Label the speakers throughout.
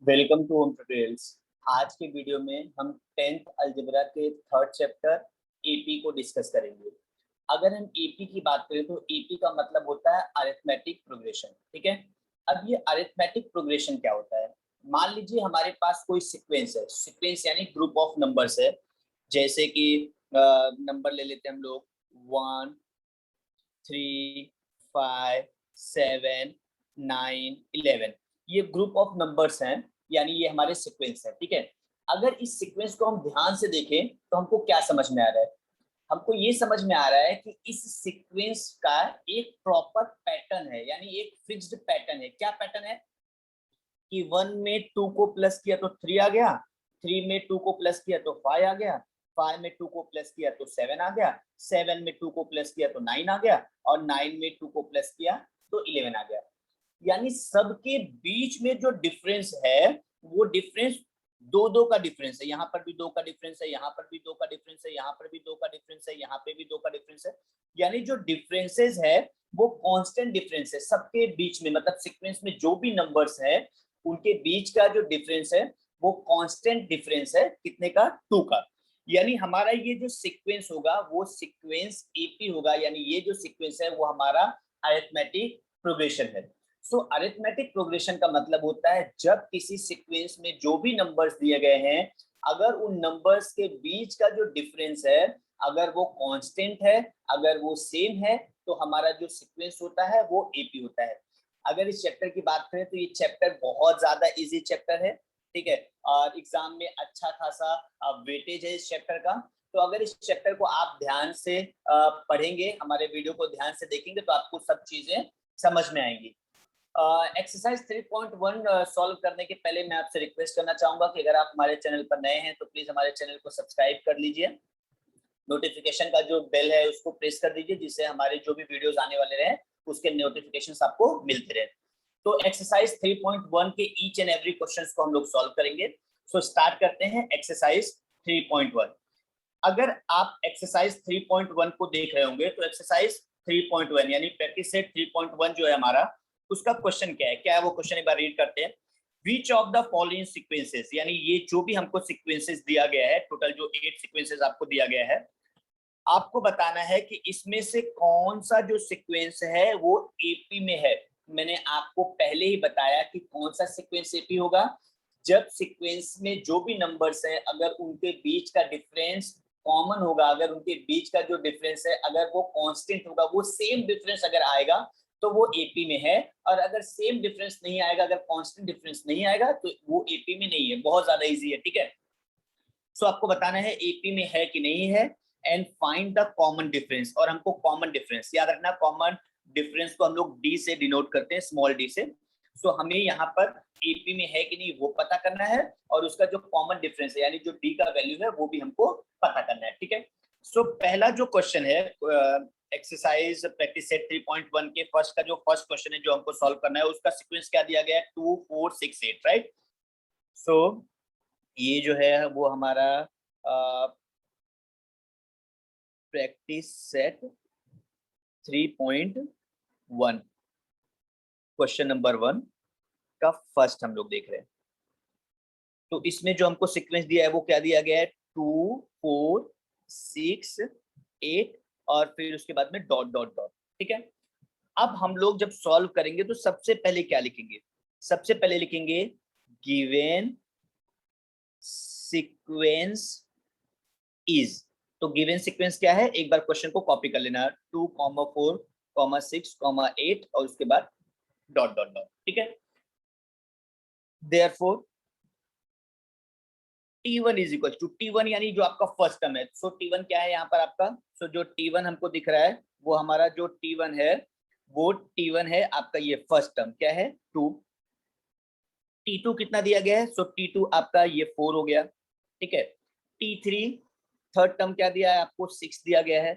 Speaker 1: Welcome to home tutorials. आज के video में हम 10th अलजेब्रा के थर्ड चैप्टर एपी को डिस्कस करेंगे। अगर हम एपी की बात करें तो एपी का मतलब होता है अरिथमेटिक प्रोग्रेशन। ठीक है, अब ये अरिथमेटिक प्रोग्रेशन क्या होता है? मान लीजिए हमारे पास कोई सीक्वेंस है, सीक्वेंस यानी ग्रुप ऑफ नंबर्स है। जैसे कि नंबर ले लेते हैं हम लोग 1 3 5 7 9 11। ये ग्रुप ऑफ नंबर्स हैं, यानी ये हमारे सीक्वेंस है। ठीक है, अगर इस सीक्वेंस को हम ध्यान से देखें तो हमको क्या समझ में आ रहा है? हमको ये समझ में आ रहा है कि इस सीक्वेंस का एक प्रॉपर पैटर्न है, यानी एक फिक्स्ड पैटर्न है। क्या पैटर्न है कि 1 में 2 को प्लस किया तो 3 आ गया, 3 में 2 को प्लस किया तो 5 आ गया, 5 में 2 को प्लस किया तो 7 आ गया, 7 में 2 को प्लस किया तो 9 आ गया, और 9 में 2 को प्लस किया तो 11 आ गया। यानी सबके बीच में जो डिफरेंस है वो डिफरेंस दो दो का डिफरेंस है। यहाँ पर भी दो का डिफरेंस है, यहाँ पर भी दो का डिफरेंस है, यहाँ पर भी दो का डिफरेंस है, यहाँ पे भी दो का डिफरेंस है। यानी जो डिफरेंसेस है वो कांस्टेंट डिफरेंस है सबके बीच में। मतलब सीक्वेंस में जो भी नंबर्स है उनके बीच का जो डिफरेंस है वो कांस्टेंट डिफरेंस है। कितने का? 2 का। यानी हमारा ये जो सीक्वेंस होगा वो सीक्वेंस एपी होगा, यानी ये जो सीक्वेंस है वो हमारा अरिथमेटिक प्रोग्रेशन है। सो अरिथमेटिक प्रोग्रेशन का मतलब होता है जब किसी सीक्वेंस में जो भी नंबर्स दिए गए हैं, अगर उन नंबर्स के बीच का जो डिफरेंस है अगर वो कांस्टेंट है, अगर वो सेम है, तो हमारा जो सीक्वेंस होता है वो एपी होता है। अगर इस चैप्टर की बात करें तो ये चैप्टर बहुत ज्यादा इजी चैप्टर है। ठीक है, और एग्जाम में अच्छा खासा वेटेज है इस चैप्टर का। तो अगर इस चैप्टर को आप ध्यान से पढ़ेंगे, हमारे वीडियो को ध्यान से देखेंगे, तो आपको सब चीजें समझ में आएंगी। एक्सरसाइज 3.1 सॉल्व करने के पहले मैं आपसे रिक्वेस्ट करना चाहूंगा कि अगर आप हमारे चैनल पर नए हैं तो प्लीज हमारे चैनल को सब्सक्राइब कर लीजिए। नोटिफिकेशन का जो बेल है उसको प्रेस कर दीजिए, जिससे हमारे जो भी वीडियोस आने वाले रहे उसके नोटिफिकेशंस आपको मिलते रहे। तो एक्सरसाइज 3.1 के ईच एंड एवरी क्वेश्चंस को हम लोग सॉल्व करेंगे। सो स्टार्ट करते हैं एक्सरसाइज 3.1। अगर आप एक्सरसाइज 3.1 को देख रहे होंगे तो एक्सरसाइज 3.1 यानी प्रैक्टिस सेट 3.1 जो है हमारा, उसका क्वेश्चन क्या है वो क्वेश्चन एक बार रीड करते हैं। Which of the following sequences, यानी ये जो भी हमको सीक्वेंसेस दिया गया है, टोटल जो 8 सीक्वेंसेस आपको दिया गया है, आपको बताना है कि इसमें से कौन सा जो सीक्वेंस है वो एपी में है। मैंने आपको पहले ही बताया कि कौन सा सीक्वेंस एपी होगा, जब सीक्वेंस में जो भी नंबर्स हैं अगर उनके बीच का डिफरेंस कॉमन होगा, अगर उनके बीच का जो डिफरेंस है अगर वो कांस्टेंट होगा, वो सेम डिफरेंस अगर आएगा तो वो एपी में है। और अगर सेम डिफरेंस नहीं आएगा, अगर कांस्टेंट डिफरेंस नहीं आएगा, तो वो एपी में नहीं है। बहुत ज्यादा इजी है। ठीक है, सो आपको बताना है एपी में है कि नहीं है, and find the common difference. और हमको कॉमन डिफरेंस याद रखना, कॉमन डिफरेंस को हम लोग डी से डिनोट करते हैं, स्मॉल डी से। सो हमें यहाँ पर एपी में है कि नहीं वो पता करना है, और उसका जो कॉमन डिफरेंस है यानी जो डी का वैल्यू है वो भी हमको पता करना है। ठीक है, सो पहला जो क्वेश्चन है एक्सरसाइज प्रैक्टिस सेट 3.1 के फर्स्ट का जो फर्स्ट क्वेश्चन है जो हमको सॉल्व करना है, उसका सीक्वेंस क्या दिया गया है? 2 4 6 8, राइट। सो ये जो है वो हमारा प्रैक्टिस सेट 3.1 क्वेश्चन नंबर 1 का फर्स्ट हम लोग देख रहे हैं। तो इसमें जो हमको सीक्वेंस दिया है वो क्या दिया गया है? 2 4 6 8 और फिर उसके बाद में डॉट डॉट डॉट। ठीक है, अब हम लोग जब सॉल्व करेंगे तो सबसे पहले क्या लिखेंगे? सबसे पहले लिखेंगे गिवन सीक्वेंस इज। तो गिवन सीक्वेंस क्या है, एक बार क्वेश्चन को कॉपी कर लेना, 2 4 6 8 और उसके बाद डॉट डॉट डॉट। ठीक है, therefore T1 is equal to T1 यानी जो आपका फर्स्ट टर्म है। सो T1 क्या है यहाँ पर आपका? सो जो T1 हमको दिख रहा है वो हमारा जो T1 है वो T1 है आपका ये फर्स्ट टर्म क्या है? 2। T2 कितना दिया गया है? सो T2 आपका ये 4 हो गया। ठीक है, T3 थर्ड टर्म क्या दिया है आपको? 6 दिया गया है।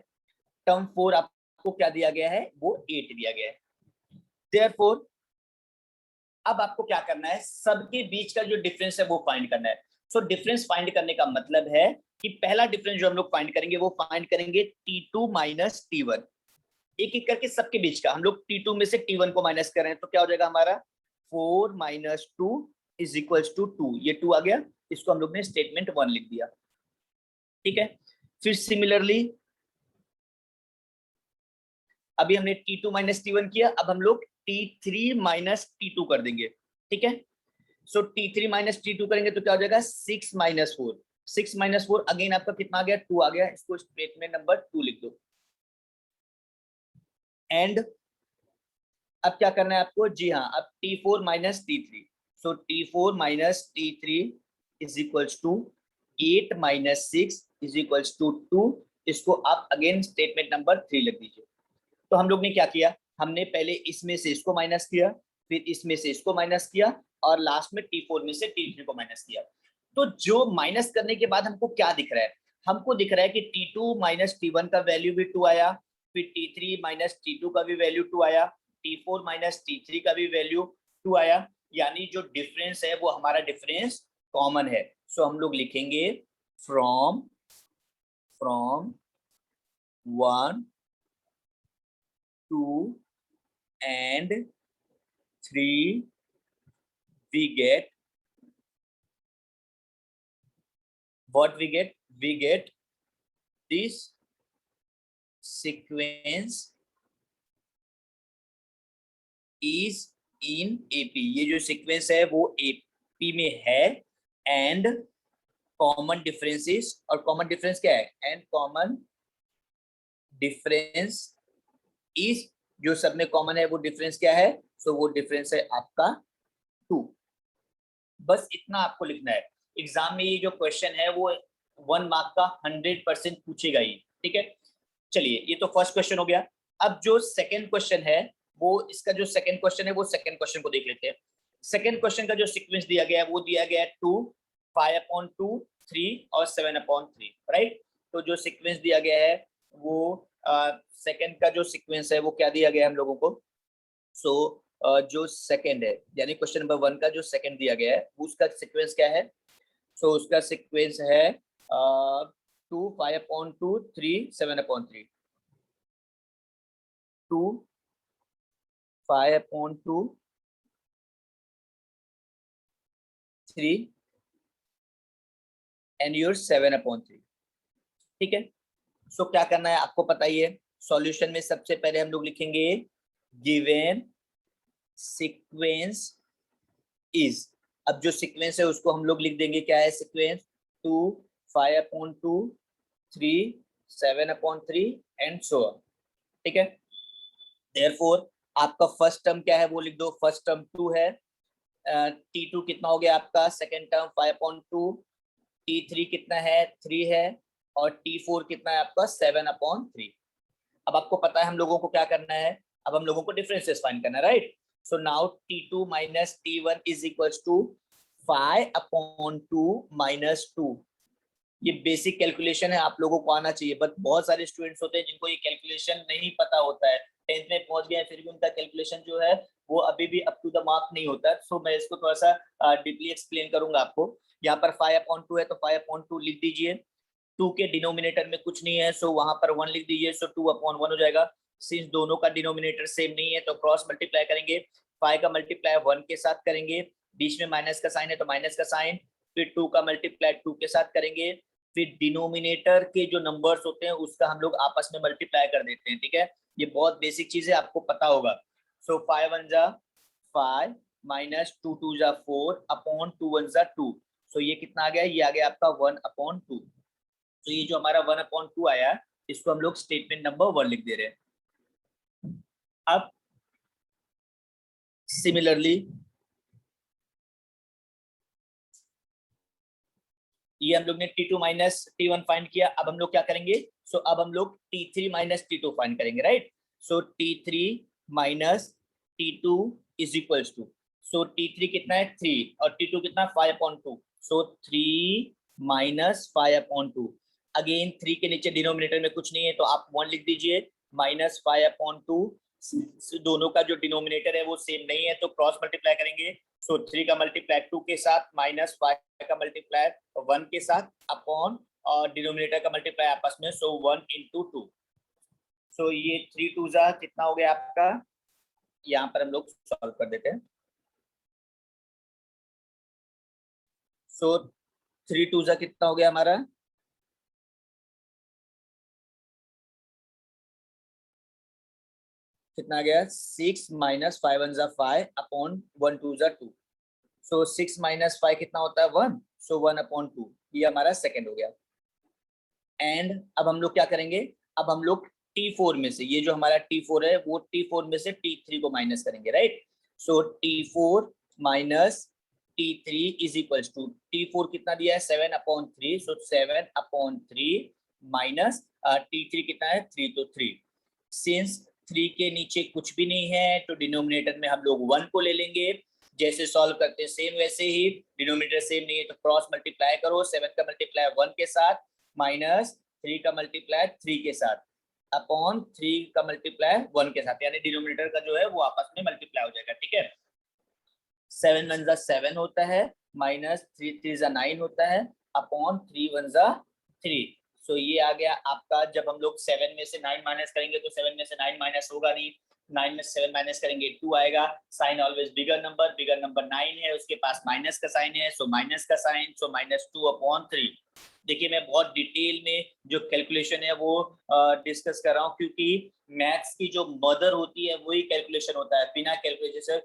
Speaker 1: टर्म 4 आपको क्या दिया गया है? वो 8 दिया गया है। देयरफॉर अब आपको क्या करना है? सबके बीच का जो डिफरेंस है वो फाइंड करना है। सो डिफरेंस फाइंड करने का मतलब है कि पहला डिफरेंस जो हम लोग फाइंड करेंगे वो फाइंड करेंगे T2 माइनस T1। एक एक करके सबके बीच का हम लोग T2 में से T1 को माइनस कर रहे हैं, तो क्या हो जाएगा हमारा? 4 माइनस 2 इज इक्वल्स टू 2, ये 2 आ गया, इसको हम लोग ने स्टेटमेंट 1 लिख दिया। ठीक है, फिर सिमिलरली अभी हमने T2 माइनस T1 किया, अब हम लोग T3 माइनस T2 कर देंगे। ठीक है, सो T3 माइनस T2 करेंगे तो क्या हो जाएगा 6 माइनस 4, 6 माइनस 4 अगेन आपका कितना आ गया 2 आ गया, इसको स्टेटमेंट नंबर 2 लिख दो। एंड अब क्या करना है आपको, जी हाँ, अब T4 minus T3, so T4 minus T3 is equals to 8 minus 6 is equals to 2, इसको आप अगेन स्टेटमेंट नंबर 3 लिख दीजिए। तो हम लोग ने क्या किया, हमने पहले इसमें से इसको माइनस किया, फिर इसमें से इसको माइनस किया, और लास्ट में T4 में से T3 को माइनस किया। तो जो माइनस करने के बाद हमको क्या दिख रहा है, हमको दिख रहा है कि T2 माइनस T1 का वैल्यू भी 2 आया, फिर T3 माइनस T2 का भी वैल्यू 2 आया, T4 माइनस T3 का भी वैल्यू 2 आया, यानी जो डिफरेंस है वो हमारा डिफरेंस कॉमन है। सो हम लोग लिखेंगे from 1 2 and 3 we get what we get this sequence is in AP, ये जो सीक्वेंस है वो AP में है, एंड कॉमन डिफरेंसेस, और कॉमन डिफरेंस क्या है, एंड कॉमन डिफरेंस इज, जो सब में कॉमन है वो डिफरेंस क्या है, सो वो डिफरेंस है आपका 2। बस इतना आपको लिखना है। एग्जाम में ये जो क्वेश्चन है वो 1 मार्क का 100% पूछेगा ही। ठीक है, चलिए ये तो फर्स्ट क्वेश्चन हो गया। अब जो सेकंड क्वेश्चन है वो, इसका जो सेकंड क्वेश्चन है वो सेकंड क्वेश्चन को देख लेते हैं। सेकंड क्वेश्चन का जो सीक्वेंस दिया गया है वो दिया गया है 2, 5/2, 3 और 7/3, राइट। तो जो सीक्वेंस दिया गया है वो सेकंड का जो सीक्वेंस है वो क्या दिया गया है हम लोगों को, सो जो सेकंड है यानी क्वेश्चन नंबर 1 का जो सेकंड दिया गया है उसका सीक्वेंस क्या है, सो उसका सीक्वेंस है 2, 5/2, 3, 7/3, 2, 5/2, 3 एंड योर 7/3। ठीक है, सो क्या करना है आपको पता ही है। सॉल्यूशन में सबसे पहले हम लोग लिखेंगे गिवन सीक्वेंस इज, अब जो सीक्वेंस है उसको हम लोग लिख देंगे, क्या है सीक्वेंस 2, 5/2, 3, 7/3 एंड सो ऑन। ठीक है, देयरफॉर आपका फर्स्ट टर्म क्या है वो लिख दो, फर्स्ट टर्म 2 है, T2 कितना हो गया आपका, सेकंड टर्म 5/2, T3 कितना है 3 है, और T4 कितना है आपका 7/3। अब आपको पता है हम लोगों को क्या करना है, अब हम लोगों को डिफरेंसेस फाइंड करना है, right. So now T2 minus T1 is equals to 5/2 minus 2। ये बेसिक कैलकुलेशन है, आप लोगों को आना चाहिए, बट बहुत सारे स्टूडेंट्स होते हैं जिनको ये कैलकुलेशन नहीं पता होता है, 10th में पहुंच गए फिर भी उनका कैलकुलेशन जो है वो अभी भी अप टू द मार्क नहीं होता। सो मैं इसको थोड़ा सा डीपली एक्सप्लेन करूंगा आपको। यहाँ पर 5/2 है तो 5/2 लिख दीजिए, 2 के डिनोमिनेटर में कुछ नहीं है सो वहां पर 1 लिख दीजिए, सो 2/1 हो जाएगा। सिंस दोनों का डिनोमिनेटर सेम नहीं है तो क्रॉस मल्टीप्लाई करेंगे, 5 का मल्टीप्लाई 1 के साथ करेंगे, बीच में माइनस का साइन है तो माइनस का साइन, फिर 2 का मल्टीप्लाई 2 के साथ करेंगे, फिर डिनोमिनेटर के जो नंबर्स होते हैं उसका हम लोग आपस में मल्टीप्लाई कर देते हैं। ठीक है, ये बहुत बेसिक चीज है, आपको पता होगा। सो 5 1 जा 5 माइनस 2 2 जा 4 अपॉन 2 1 जा 2, सो ये कितना आ गया, ये आ गया आपका 1/2। तो ये जो हमारा 1/2 आया इसको हम लोग स्टेटमेंट नंबर 1 लिख दे रहे हैं। अब सिमिलरली ये हम लोग ने T2 माइनस T1 फाइंड किया, अब हम लोग क्या करेंगे, सो अब हम लोग T3 माइनस T2 फाइंड करेंगे, right. So T3 minus T2 is equals to, so T3 कितना है 3 और T2 कितना 5/2, सो 3 माइनस 5/2। अगेन 3 के नीचे डिनोमिनेटर में कुछ नहीं है तो आप 1 लिख दीजिए, माइनस 5/2, दोनों का जो डिनोमिनेटर है वो सेम नहीं है तो क्रॉस मल्टीप्लाई करेंगे, सो 3 का मल्टीप्लाई 2 के साथ माइनस 5 का मल्टीप्लाई 1 के साथ अपॉन और डिनोमिनेटर का मल्टीप्लाई आपस में, सो 1 into 2, सो ये 3 2 जा कितना हो गया आपका, यहाँ पर हम लोग सॉल्व कर देते हैं। सो 3 2 जा कितना हो गया हमारा, कितना आ गया 6 माइनस 5 1 जा 5 अपॉन 1 2 जा 2। सो 6 माइनस 5 कितना होता है 1, सो 1 अपॉन 2, ये हमारा सेकंड हो गया। एंड अब हम लोग क्या करेंगे, अब हम लोग T4 में से, ये जो हमारा T4 है वो T4 में से T3 को माइनस करेंगे, right. So T4 minus T3 is equals to, T4 कितना दिया है 7 अपॉन 3, सो 7 अपॉन 3 माइनस T3 कितना है 3, तो 3। सिंस 3 के नीचे कुछ भी नहीं है तो डिनोमिनेटर में हम लोग 1 को ले लेंगे। जैसे सॉल्व करते हैं सेम वैसे ही, डिनोमिनेटर सेम नहीं है तो क्रॉस मल्टीप्लाई करो, 7 का मल्टीप्लाई 1 के साथ माइनस 3 का मल्टीप्लाई 3 के साथ अपॉन 3 का मल्टीप्लाई 1 के साथ, यानी डिनोमिनेटर का जो है वो आपस में मल्टीप्लाई हो जाएगा, ठीक है। 7 1 जा 7 होता है, माइनस 3 3 जा 9 होता है, अपॉन 3 1 जा 3। सो ये आ गया आपका, जब हम लोग 7 में से 9 माइनस करेंगे तो 7 में से 9 माइनस होगा नहीं, 9 में से 7 माइनस करेंगे 2 आएगा। साइन ऑलवेज बिगर नंबर 9 है उसके पास माइनस का साइन है, सो माइनस का साइन, सो माइनस 2 अपॉन 3। देखिए मैं बहुत डिटेल में जो कैलकुलेशन है वो डिस्कस कर रहा हूँ, क्योंकि मैथ्स की जो मदर होती है वही कैलकुलेशन होता है, बिना कैलकुलेशन से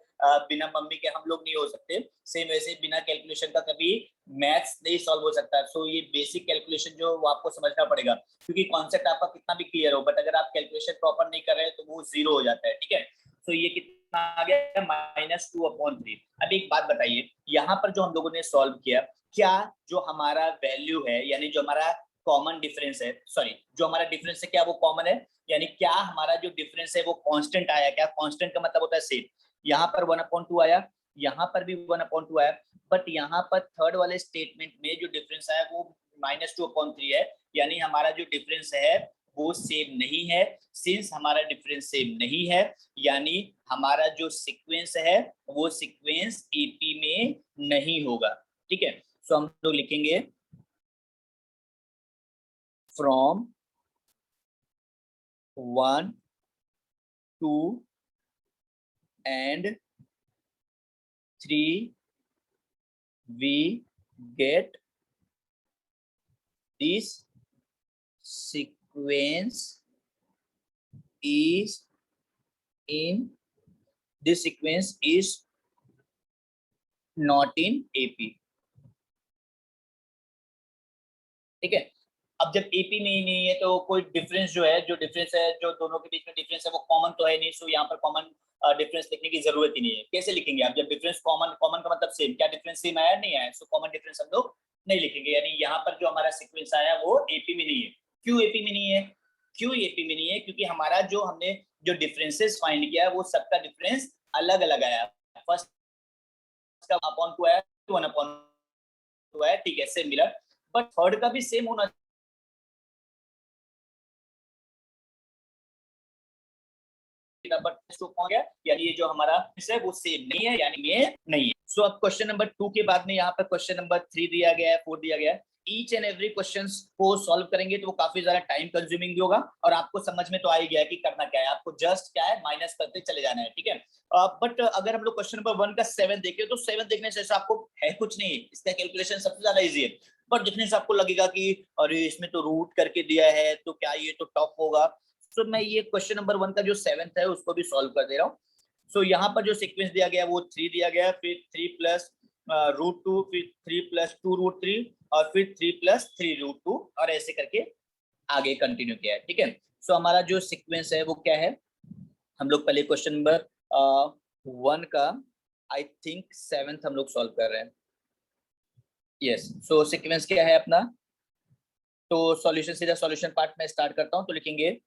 Speaker 1: बिना मम्मी के हम लोग नहीं हो सकते, सेम वैसे बिना कैलकुलेशन का कभी मैथ्स नहीं सॉल्व हो सकता। सो ये बेसिक कैलकुलेशन जो वो आपको समझना पड़ेगा, क्योंकि कॉन्सेप्ट आपका कितना भी क्लियर हो बट अगर आप कैलकुलेशन प्रॉपर नहीं कर रहे हैं तो वो जीरो हो जाता है, ठीक है। सो ये कितना आ गया माइनस 2 अपॉन 3। अब एक बात बताइए, यहाँ पर जो हम लोगों ने सॉल्व किया, क्या जो हमारा वैल्यू है यानी जो हमारा कॉमन डिफरेंस है, सॉरी जो हमारा डिफरेंस है क्या वो कॉमन है, यानी क्या हमारा जो डिफरेंस है वो कांस्टेंट आया, क्या कांस्टेंट का मतलब होता है सेम। यहाँ पर 1/2 आया, यहाँ पर भी 1/2 आया, बट यहाँ पर थर्ड वाले स्टेटमेंट में जो डिफरेंस आया वो -2/3 है, यानी हमारा जो डिफरेंस है वो सेम नहीं है। सिंस हमारा डिफरेंस सेम नहीं है यानी हमारा जो सीक्वेंस है वो सीक्वेंस एपी में नहीं होगा, ठीक है। सो हम लोग लिखेंगे from 1 2 and 3 we get this sequence is in, this sequence is not in AP, ठीक है। अब जब एपी में ही नहीं है तो कोई डिफरेंस जो है, जो डिफरेंस है जो दोनों के बीच में डिफरेंस है वो कॉमन तो है नहीं, सो यहाँ पर कॉमन डिफरेंस लिखने की जरूरत ही नहीं है। कैसे लिखेंगे आप, जब डिफरेंस कॉमन, कॉमन का मतलब सेम, क्या डिफरेंस सेम आया नहीं आया, सो कॉमन डिफरेंस हम लोग नहीं लिखेंगे, यानी यहाँ पर जो हमारा सीक्वेंस आया वो एपी में नहीं है। क्यों एपी में नहीं है, क्यों एपी में नहीं है, क्योंकि हमारा जो हमने जो डिफरेंसेस फाइंड किया वो सबका डिफरेंस अलग अलग आया। फर्स्ट का अपॉन 2 आया, 1/2 आया, ठीक है सेम मिला, बट थर्ड का भी सेम होना गया, यानी ये जो हमारा है वो सेम नहीं है, यानी ये नहीं है। सो अब क्वेश्चन नंबर 2 के बाद में यहाँ पर क्वेश्चन नंबर 3 दिया गया है, 4 दिया गया है। ईच एंड एवरी क्वेश्चन को सॉल्व करेंगे तो वो काफी ज्यादा टाइम कंज्यूमिंग भी होगा, और आपको समझ में तो आ ही गया कि करना क्या है, आपको जस्ट क्या है माइनस करते चले जाना है, ठीक है। बट अगर हम लोग क्वेश्चन नंबर 1 का 7 देखें तो 7 देखने से आपको है कुछ नहीं, इसका कैलकुलेशन सबसे ज्यादा इजी है, बट देखने से आपको लगेगा कि अरे इसमें तो रूट करके दिया है तो क्या ये तो टफ होगा। सो मैं ये क्वेश्चन नंबर 1 का जो 7th है उसको भी सॉल्व कर दे रहा हूँ। सो यहाँ पर जो सीक्वेंस दिया गया वो 3 दिया गया, फिर 3 प्लस √2, फिर 3 प्लस 2√3 और फिर 3 प्लस 3√2 और ऐसे करके आगे कंटिन्यू किया है, ठीक है। सो हमारा जो सीक्वेंस है वो क्या है, हम लोग पहले क्वेश्चन नंबर 1 का आई थिंक 7th हम लोग सॉल्व कर रहे हैं, यस। सो सीक्वेंस क्या है अपना, तो सॉल्यूशन सीधा सॉल्यूशन पार्ट में स्टार्ट करता हूं, तो लिखेंगे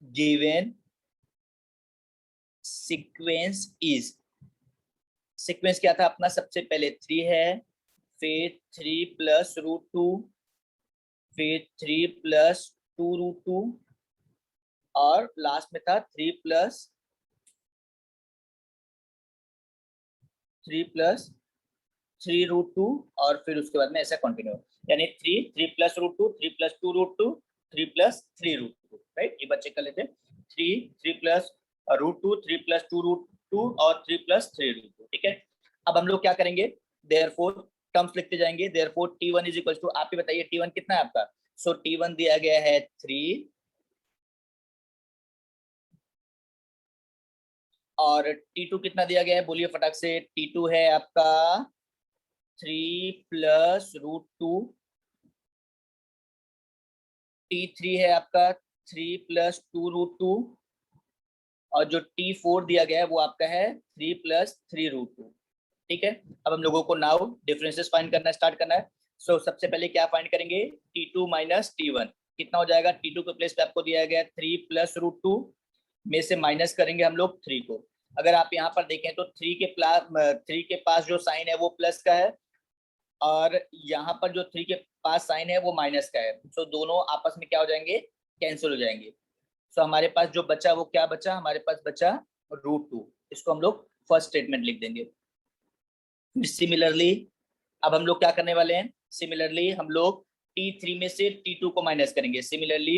Speaker 1: गिवन सीक्वेंस इज, सीक्वेंस क्या था अपना, सबसे पहले 3 है, फिर 3 प्लस √2, फिर 3 प्लस 2√2 और लास्ट में था 3 प्लस 3√2 और फिर उसके बाद में ऐसा कंटिन्यू, यानी 3 प्लस √2, 3 प्लस 2√2, 3 प्लस 3√2, राइट। ये बच्चे कर लेते हैं 3 प्लस √2, 3 प्लस 2√2 और 3 प्लस 3√2, ठीक है। अब हम लोग क्या करेंगे, देयरफॉर टर्म्स लिखते जाएंगे। Therefore T1 is equal to, आप ही बताइए T1 कितना है आपका। सो T1 दिया गया है 3 और T2 कितना दिया गया है, बोलिए फटाक से। T2 है आपका 3 प्लस रूट टू। T3 है आपका 3 प्लस 2 रूट टू। और जो T4 दिया गया है वो आपका है 3 प्लस 3 रूट टू। ठीक है, अब हम लोगों को नाउ डिफरेंसेस फाइंड करना स्टार्ट करना है। सो सबसे पहले क्या फाइंड करेंगे, T2 माइनस T1 कितना हो जाएगा। T2 के प्लेस पे आपको दिया गया है 3 प्लस रूट टू, में से माइनस करेंगे हम लोग 3 को। अगर आप यहाँ पर देखें तो 3 के पास जो साइन है वो प्लस का है और यहाँ पर जो 3 के पास साइन है वो माइनस का है। सो दोनों आपस में क्या हो जाएंगे, कैंसिल हो जाएंगे। सो हमारे पास जो बचा वो क्या बचा, हमारे पास बचा रूट टू। इसको हम लोग फर्स्ट स्टेटमेंट लिख देंगे। सिमिलरली अब हम लोग क्या करने वाले हैं, सिमिलरली हम लोग T3 में से T2 को माइनस करेंगे। Similarly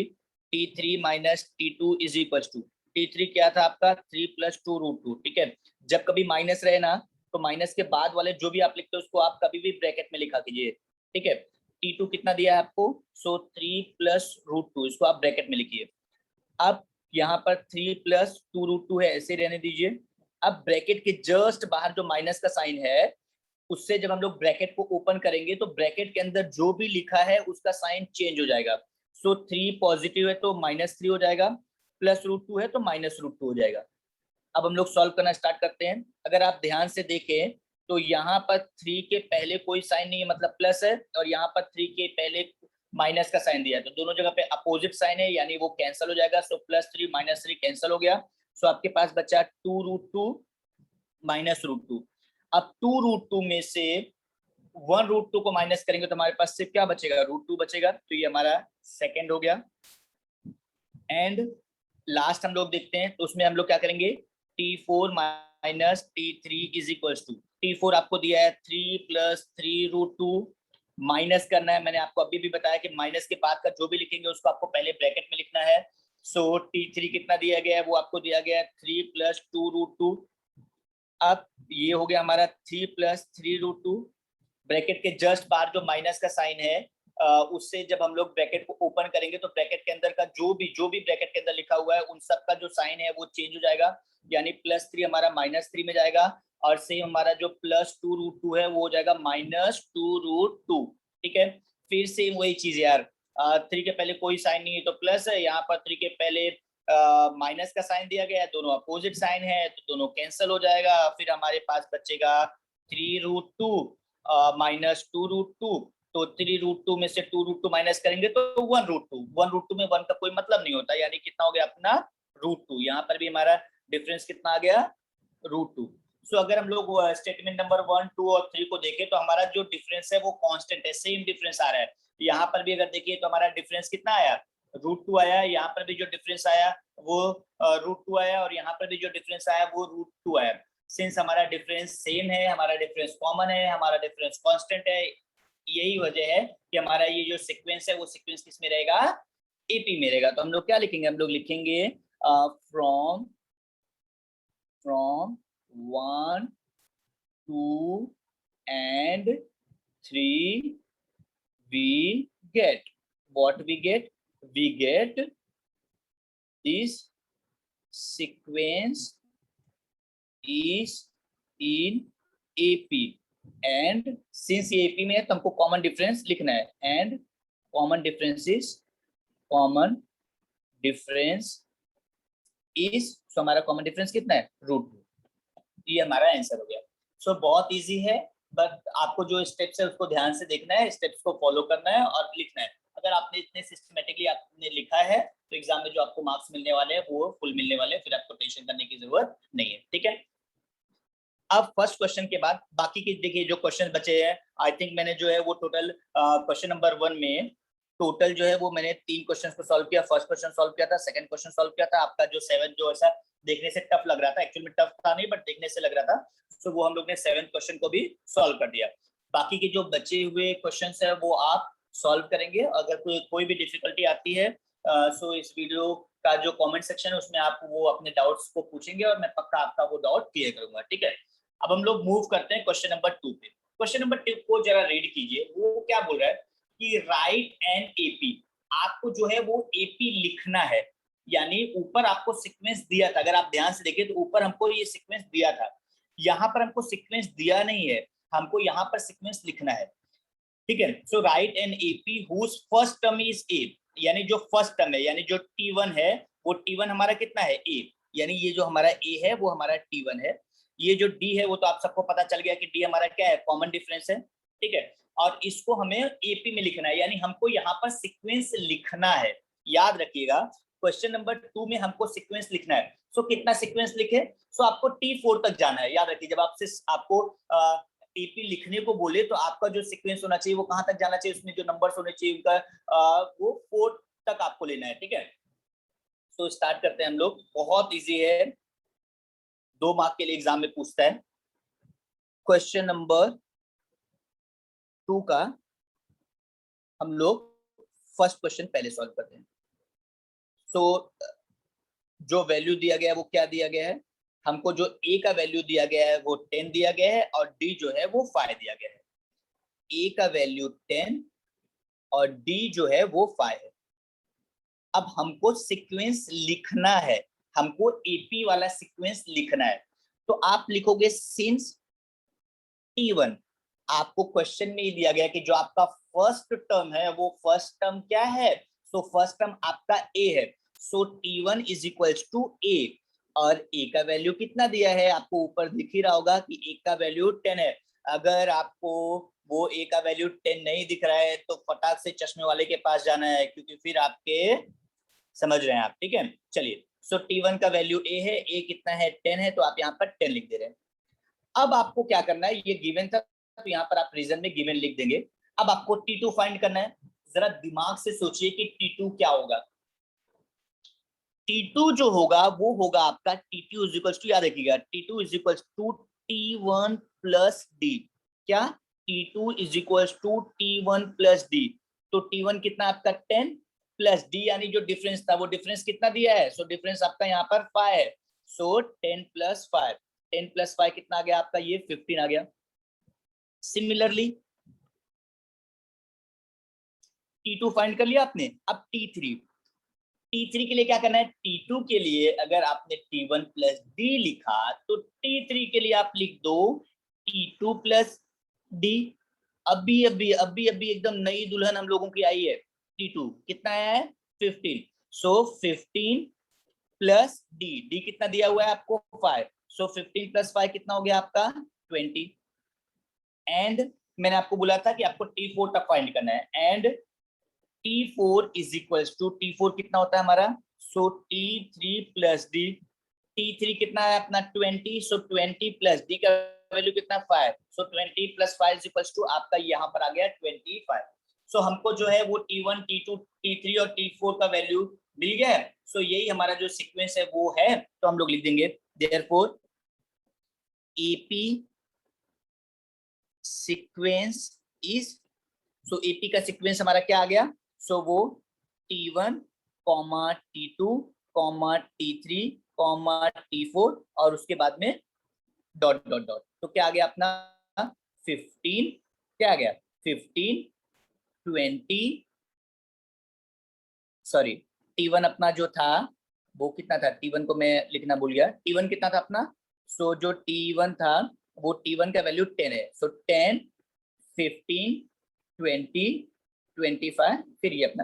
Speaker 1: T3 minus T2 is equal to, T3 क्या था आपका 3 प्लस 2 रूट टू। ठीक है, जब कभी माइनस रहे ना तो माइनस के बाद वाले जो भी आप लिखते हो उसको आप कभी भी ब्रैकेट में लिखा कीजिए। ठीक है, T2 कितना दिया है आपको, सो 3 प्लस रूट टू, इसको आप ब्रैकेट में लिखिए। अब यहाँ पर 3 प्लस 2 रूट टू है, ऐसे रहने दीजिए। अब ब्रैकेट के जस्ट बाहर जो माइनस का साइन है उससे जब हम लोग ब्रैकेट को ओपन करेंगे तो ब्रैकेट के अंदर जो भी लिखा है उसका साइन चेंज हो जाएगा। सो 3 पॉजिटिव है तो -3 हो जाएगा, प्लस रूट टू है तो माइनस रूट टू हो जाएगा। अब हम लोग सॉल्व करना स्टार्ट करते हैं। अगर आप ध्यान से देखें तो यहाँ पर 3 के पहले कोई साइन नहीं है, मतलब प्लस है, और यहाँ पर 3 के पहले माइनस का साइन दिया है, तो दोनों जगह पे अपोजिट साइन है, यानी वो कैंसिल हो जाएगा। सो +3 -3 कैंसिल हो गया। सो आपके पास बचा 2 root two minus root two. अब 2 रूट टू में से 1 रूट टू को माइनस करेंगे तो हमारे पास सिर्फ क्या बचेगा, रूट टू बचेगा। तो ये हमारा सेकेंड हो गया। एंड लास्ट हम लोग देखते हैं तो उसमें हम लोग क्या करेंगे, T4 minus T3 is equal to, T4 आपको दिया है 3 प्लस 3 रूट टू, माइनस करना है। मैंने आपको अभी भी बताया कि माइनस के बाद का जो भी लिखेंगे उसको आपको पहले ब्रैकेट में लिखना है। सो T3 कितना दिया गया है, वो आपको दिया गया है 3 प्लस 2 रूट टू। अब ये हो गया हमारा 3 प्लस 3 रूट टू, ब्रैकेट के जस्ट बाहर जो माइनस का साइन है उससे जब हम लोग ब्रैकेट को ओपन करेंगे तो ब्रैकेट के अंदर का जो भी ब्रैकेट के अंदर लिखा हुआ है उन सब का जो साइन है वो चेंज हो जाएगा, यानी +3 हमारा -3 में जाएगा और सेम हमारा जो +2 रूट टू है वो हो जाएगा -2 रूट टू। ठीक है, फिर सेम वही चीज यार, 3 के पहले कोई साइन नहीं है तो प्लस है, यहाँ पर 3 के पहले माइनस का साइन दिया गया है, दोनों अपोजिट साइन है तो दोनों कैंसिल हो जाएगा। फिर हमारे पास बचेगा 3 रूट टू -2 रूट टू। तो 3 रूट टू में से 2 रूट टू माइनस करेंगे तो 1 रूट टू, 1 रूट टू में 1 का कोई मतलब नहीं होता, यानी कितना हो गया अपना रूट टू। यहाँ पर भी हमारा डिफरेंस कितना आ गया, रूट टू। सो अगर हम लोग स्टेटमेंट नंबर 1, 2 और 3 को देखें तो हमारा जो डिफरेंस है वो कांस्टेंट है, सेम डिफरेंस आ रहा है। यहाँ पर भी अगर देखिए तो हमारा डिफरेंस कितना आया, रूट टू आया। यहाँ पर भी जो डिफरेंस आया वो रूट टू आया और यहाँ पर भी जो डिफरेंस आया वो रूट टू आया। सिंस हमारा डिफरेंस सेम है, हमारा डिफरेंस कॉमन है, हमारा डिफरेंस कांस्टेंट है, यही वजह है कि हमारा ये जो सीक्वेंस है वो सीक्वेंस किस में रहेगा, एपी में रहेगा। तो हम लोग क्या लिखेंगे, हम लोग लिखेंगे from 1, 2 and 3 we get what we get this sequence is in AP and since ये AP में है तो हमको कॉमन डिफरेंस लिखना है and common difference is so हमारा कॉमन डिफरेंस कितना है, रूट टू। ये हमारा आंसर हो गया। सो बहुत इजी है, बट आपको जो स्टेप्स है उसको ध्यान से देखना है, स्टेप्स को फॉलो करना है और लिखना है। अगर आपने इतने सिस्टमेटिकली आपने लिखा है तो एग्जाम में जो आपको मार्क्स मिलने वाले हैं वो फुल मिलने वाले हैं, फिर आपको टेंशन करने की जरूरत नहीं है। ठीक है, अब फर्स्ट क्वेश्चन के बाद बाकी के देखिए जो क्वेश्चन बचे हैं, आई थिंक मैंने जो है वो टोटल क्वेश्चन नंबर 1 में टोटल जो है वो मैंने 3 क्वेश्चंस को सॉल्व किया। फर्स्ट क्वेश्चन सॉल्व किया था, सेकंड क्वेश्चन सॉल्व किया था। आपका जो 7 जो ऐसा देखने से टफ लग रहा था, एक्चुअल में टफ था नहीं बट देखने से लग रहा था, सो वो हम लोग ने 7th क्वेश्चन को भी सॉल्व कर दिया। बाकी के जो बचे हुए क्वेश्चंस है वो आप सॉल्व करेंगे। अगर कोई भी डिफिकल्टी आती है सो इस वीडियो का जो कमेंट सेक्शन है उसमें आप वो अपने डाउट्स को पूछेंगे और मैं पक्का आपका वो डाउट क्लियर करूंगा। ठीक है, अब हम लोग मूव करते हैं क्वेश्चन नंबर 2 पे। क्वेश्चन नंबर 2 को जरा रीड कीजिए, वो क्या बोल रहा है कि राइट एन एपी, आपको जो है वो एपी लिखना है, यानी ऊपर आपको सीक्वेंस दिया था, अगर आप ध्यान से देखें तो ऊपर हमको ये सीक्वेंस दिया था, यहाँ पर हमको सीक्वेंस दिया नहीं है, हमको यहाँ पर सीक्वेंस लिखना है, ठीक है। So write an AP whose first term is a, यानी जो फर्स्ट टर्म है, यानी जो T1 है, वो T1 हमारा कितना है A, यानी ये जो हमारा A है वो हमारा T1 है, ये जो D है वो तो आप सबको पता चल गया कि D हमारा क्या है, कॉमन डिफरेंस है, ठीक है। और इसको हमें AP में लिखना है, यानी हमको यहाँ पर सीक्वेंस लिखना है, याद रखिएगा क्वेश्चन नंबर 2 में हमको सीक्वेंस लिखना है। सो कितना सीक्वेंस लिखे, सो आपको T4 तक जाना है, याद रखिए जब आपसे आपको एपी लिखने को बोले तो आपका जो सीक्वेंस होना चाहिए वो कहां तक जाना चाहिए, उसमें जो नंबर्स होने चाहिए उनका वो 4 तक आपको लेना है, ठीक है। तो स्टार्ट करते हैं हम लोग, बहुत इजी है, 2 मार्क के लिए एग्जाम में पूछता है। क्वेश्चन नंबर 2 का हम लोग फर्स्ट क्वेश्चन पहले सॉल्व करते हैं। सो जो वैल्यू दिया गया है वो क्या दिया गया है, हमको जो a का वैल्यू दिया गया है वो 10 दिया गया है और d जो है वो 5 दिया गया है। a का वैल्यू 10 और d जो है वो 5 है। अब हमको सीक्वेंस लिखना है, हमको AP वाला सीक्वेंस लिखना है, तो आप लिखोगे सिंस T1, आपको क्वेश्चन में ही दिया गया कि जो आपका फर्स्ट टर्म है वो फर्स्ट टर्म क्या है, सो फर्स्ट टर्म आपका A है, so T1 is equals to A, और A का वैल्यू कितना दिया है, आपको ऊपर दिख ही रहा होगा कि A का वैल्यू 10 है। अगर आपको वो A का वैल्यू 10 नहीं दिख रहा है तो फटाक से चश्मे वाले के पास जाना है, क्योंकि फिर आपके, समझ रहे हैं आप, ठीक है। चलिए, सो T1 का वैल्यू A है, A कितना है 10 है, तो आप यहाँ पर 10 लिख दे रहे हैं। अब आपको क्या करना है, ये गिवन था तो यहाँ पर आप रीजन में गिवन लिख देंगे। अब आपको T2 फाइंड करना है, जरा दिमाग से सोचिए कि T2 क्या होगा। T2 जो होगा वो होगा आपका T2 इज इक्वल्स टू, याद रखिएगा T2 is equals to T1 plus D, क्या T2 is equals to T1 plus D, तो T1 कितना आपका 10 प्लस D, यानी जो डिफरेंस था वो डिफरेंस कितना दिया है, सो डिफरेंस आपका यहाँ पर 5 है, सो 10 प्लस 5, 10 प्लस 5 कितना आ गया आपका, ये 15 आ गया। सिमिलरली T2 फाइंड कर लिया आपने, अब T3 के लिए क्या करना है, T2 के लिए अगर आपने T1 प्लस D लिखा तो T3 के लिए आप लिख दो T2 प्लस D। अभी अभी अभी अभी एकदम नई दुल्हन हम लोगों की आई है, T2 कितना आया है 15, सो 15 प्लस D कितना दिया हुआ है आपको 5, सो 15 प्लस 5 कितना हो गया आपका 20, एंड मैंने आपको बोला था कि आपको T4 तक फाइंड करना है, and T4 is equals to, T4 कितना होता है हमारा, सो T3 प्लस D, T3 कितना है अपना 20, सो 20 प्लस D का वैल्यू कितना 5, सो 20 प्लस 5 इज इक्वल्स टू आपका यहाँ पर आ गया 25। सो हमको जो है वो T1 T2 T3 और T4 का वैल्यू मिल गया है, सो यही हमारा जो सीक्वेंस है वो है, तो हम लोग लिख देंगे therefore AP sequence is, so AP का सीक्वेंस हमारा क्या आ गया, सो वो T1, T2, T3, T4 और उसके बाद में डॉट डॉट डॉट, तो क्या आ गया अपना 15, क्या आ गया 15 20, सॉरी T1 अपना जो था वो कितना था, T1 को मैं लिखना भूल गया, T1 कितना था अपना, सो जो T1 था वो T1 का वैल्यू 10 है, सो 10 15 20 25, फिर ये अपना,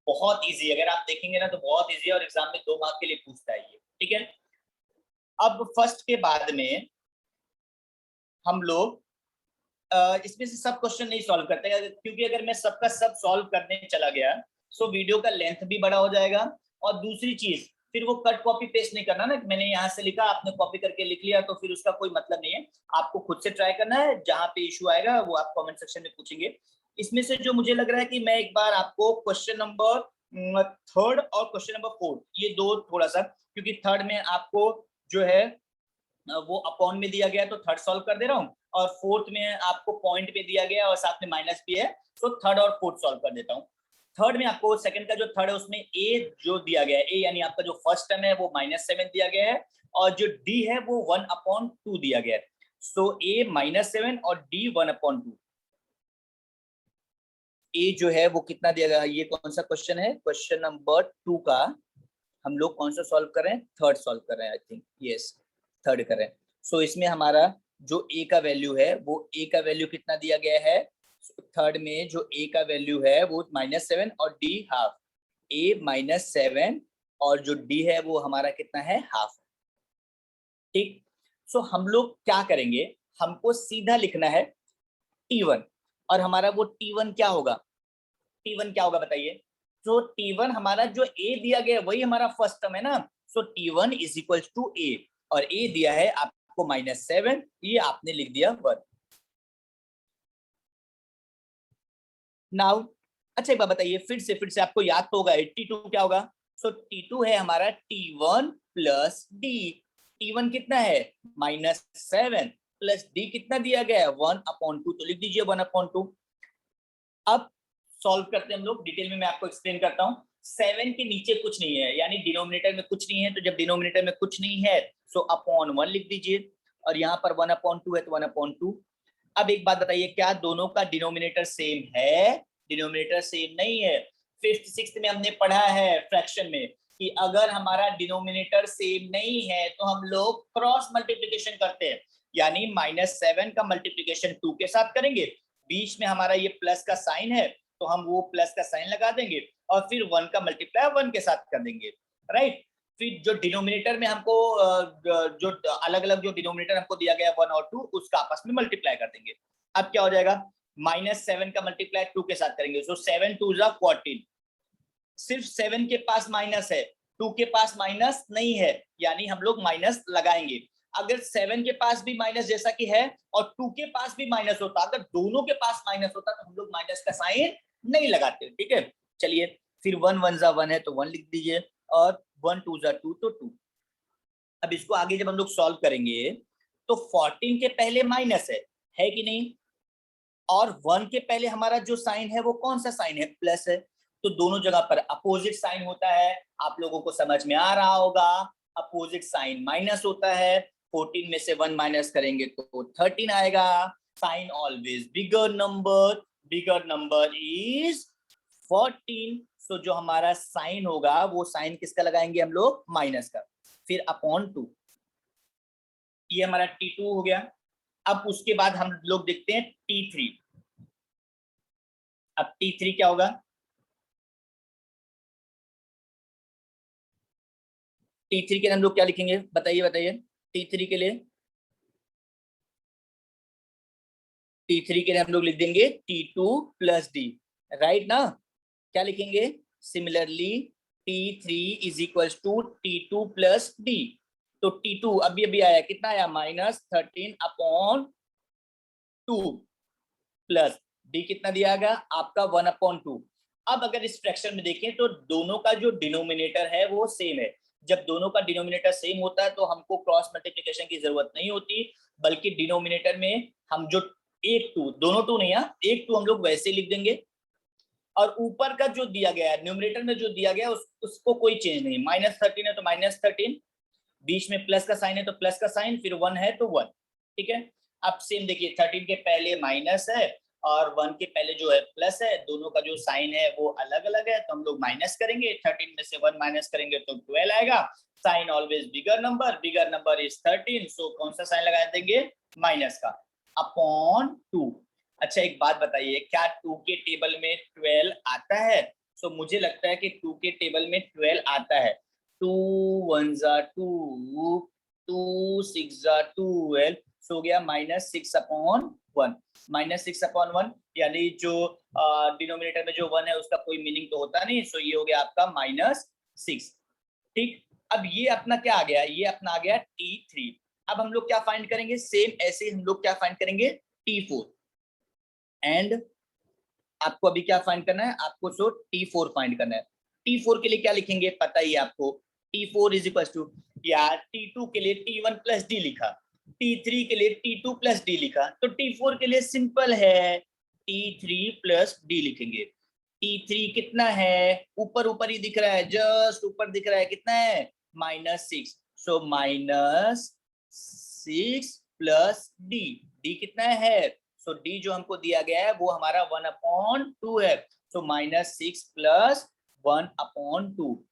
Speaker 1: बहुत इजी, अगर आप देखेंगे ना तो बहुत इजी है और एग्जाम में 2 मार्क के लिए पूछता है ये, ठीक है। अब फर्स्ट के बाद में हम लोग इसमें से सब क्वेश्चन नहीं सॉल्व करते, क्योंकि अगर मैं सबका सब सॉल्व करने चला गया सो वीडियो का लेंथ भी बड़ा हो जाएगा, और दूसरी चीज फिर वो कट कॉपी पेस्ट नहीं करना ना, मैंने यहाँ से लिखा आपने कॉपी करके लिख लिया तो फिर उसका कोई मतलब नहीं है, आपको खुद से ट्राई करना है, जहां पे इशू आएगा वो आप कमेंट सेक्शन में पूछेंगे। इसमें से जो मुझे लग रहा है कि मैं एक बार आपको क्वेश्चन नंबर 3 और क्वेश्चन नंबर 4, ये दो थोड़ा सा, क्योंकि थर्ड में आपको जो है वो अपॉन में दिया गया है तो थर्ड सॉल्व कर दे रहा हूँ, और फोर्थ में आपको पॉइंट पे दिया गया है और साथ में माइनस भी है, तो थर्ड और फोर्थ सॉल्व कर देता हूँ। थर्ड में आपको सेकंड का जो थर्ड है उसमें A जो दिया गया है, A यानी आपका जो फर्स्ट टर्म है वो -7 दिया गया है, और जो D है वो 1/2 दिया गया है। सो ए -7 और डी 1/2। ए जो है वो कितना दिया गया, ये कौन सा क्वेश्चन है, क्वेश्चन नंबर 2 का हम लोग कौन सा सॉल्व कर रहे हैं, थर्ड सॉल्व कर रहे हैं, आई थिंक यस थर्ड कर रहे हैं। सो इसमें हमारा जो ए का वैल्यू है वो ए का वैल्यू कितना दिया गया है, थर्ड में जो ए का वैल्यू है वो -7 और डी हाफ, ए -7 और जो डी है वो हमारा कितना है, हाफ। ठीक, सो हम लोग क्या करेंगे, हमको सीधा लिखना है T1 और हमारा वो T1 क्या होगा, T1 क्या होगा बताइए। तो T1 हमारा जो A दिया गया वही हमारा फर्स्ट टर्म है ना, so T1 is equal to A और A दिया है आपको -7, ये आपने लिख दिया 1। नाउ अच्छा एक बात बताइए, फिर से आपको याद तो होगा 82 क्या होगा, सो T2 है हमारा T1 प्लस D, T1 कितना है -7 प्लस D कितना दिया गया है 1/2, तो लिख दीजिए 1/2। अब सॉल्व करते हैं हम लोग डिटेल में, मैं आपको एक्सप्लेन करता हूँ। 7 के नीचे कुछ नहीं है, यानी डिनोमिनेटर में कुछ नहीं है, तो जब डिनोमिनेटर में कुछ नहीं है सो अपॉन 1 लिख दीजिए और यहाँ पर 1/2 है तो 1/2। अब एक बात बताइए, क्या दोनों का डिनोमिनेटर सेम है, डिनोमिनेटर सेम नहीं है। 5th 6th में हमने पढ़ा है फ्रैक्शन में कि अगर हमारा डिनोमिनेटर सेम नहीं है तो हम लोग क्रॉस मल्टीप्लिकेशन करते हैं, यानी -7 का मल्टीप्लिकेशन 2 के साथ करेंगे, बीच में हमारा ये प्लस का साइन है तो हम वो प्लस का साइन लगा देंगे और फिर 1 का मल्टीप्लाई 1 के साथ कर देंगे, राइट। फिर जो डिनोमिनेटर में हमको जो अलग अलग जो डिनोमिनेटर हमको दिया गया 1 और 2 उसका आपस में मल्टीप्लाई कर देंगे। अब क्या हो जाएगा, -7 का मल्टीप्लाई 2 के साथ करेंगे, सो 7 2 जा 14। सिर्फ 7 के पास माइनस है, 2 के पास माइनस नहीं है, यानी हम लोग माइनस लगाएंगे। अगर 7 के पास भी माइनस जैसा कि है और 2 के पास भी माइनस होता, अगर दोनों के पास माइनस होता तो हम लोग माइनस का साइन नहीं लगाते, ठीक है। चलिए फिर 1 1 जा 1 है तो 1 लिख दीजिए और 1 2 जा 2 तो 2। अब इसको आगे जब हम लोग सॉल्व करेंगे तो 14 के पहले माइनस है कि नहीं, और 1 के पहले हमारा जो साइन है वो कौन सा साइन है, प्लस है, तो दोनों जगह पर अपोजिट साइन होता है, आप लोगों को समझ में आ रहा होगा, अपोजिट साइन माइनस होता है, 14 में से 1 माइनस करेंगे तो 13 आएगा। Sign always bigger number is 14, so जो हमारा साइन होगा वो साइन किसका लगाएंगे हम लोग, माइनस का, फिर अपॉन 2, ये हमारा T2 हो गया। अब उसके बाद हम लोग देखते हैं T3। अब T3 क्या होगा, T3 के लिए हम लोग क्या लिखेंगे बताइए T3 के लिए, T3 के लिए हम लोग लिख देंगे T2 प्लस D, राइट ना, क्या लिखेंगे, similarly T3 is equal to T2 plus D, तो T2 अभी आया, कितना आया, -13/2 प्लस D कितना दिया गया आपका 1/2। अब अगर इस फ्रैक्शन में देखें तो दोनों का जो डिनोमिनेटर है वो सेम है, जब दोनों का डिनोमिनेटर सेम होता है तो हमको क्रॉस मल्टीप्लिकेशन की जरूरत नहीं होती, बल्कि डिनोमिनेटर में हम जो एक 2, दोनों 2 नहीं, एक 2 हम लोग वैसे लिख देंगे और ऊपर का जो दिया गया है न्यूमरेटर में जो दिया गया उसको कोई चेंज नहीं, -13 है तो -13, बीच में प्लस का साइन है तो प्लस का साइन, फिर 1 है तो 1, ठीक है। अब सेम देखिए 13 के पहले माइनस है और 1 के पहले जो है प्लस है, दोनों का जो साइन है वो अलग अलग है तो हम लोग माइनस करेंगे, 13 में से 1 माइनस करेंगे तो 12 आएगा। Sign always bigger number is 13, so कौन सा साइन लगा देंगे, माइनस का, अपॉन 2। अच्छा एक बात बताइए, क्या 2 के टेबल में 12 आता है, सो मुझे लगता है कि 2 के टेबल में 12 आता है, 2 1 जा 2, 2 6 जा 12, सो हो गया -6/1, -6/1, यानी जो डिनोमिनेटर में जो 1 है उसका कोई मीनिंग तो होता नहीं, सो ये हो गया आपका -6, ठीक। अब ये अपना क्या आ गया, ये अपना आ गया T3। अब हम लोग क्या फाइंड करेंगे, सेम ऐसे ही हम लोग क्या फाइंड करेंगे, T4, एंड आपको अभी क्या फाइंड करना है, आपको सो T4 फाइंड करना है। T4 के लिए क्या लिखेंगे पता ही आपको, T4 इज इक्वल टू, यार T2 के लिए T1 प्लस D लिखा, T3 के लिए T2 प्लस D लिखा, तो T4 के लिए सिंपल है T3 प्लस D लिखेंगे। T3 कितना है, ऊपर ऊपर ही दिख रहा है, जस्ट ऊपर दिख रहा है, कितना है -6, सो -6 प्लस डी, डी कितना है, सो डी जो हमको दिया गया है वो हमारा 1/2 है, सो -6 प्लस 1/2।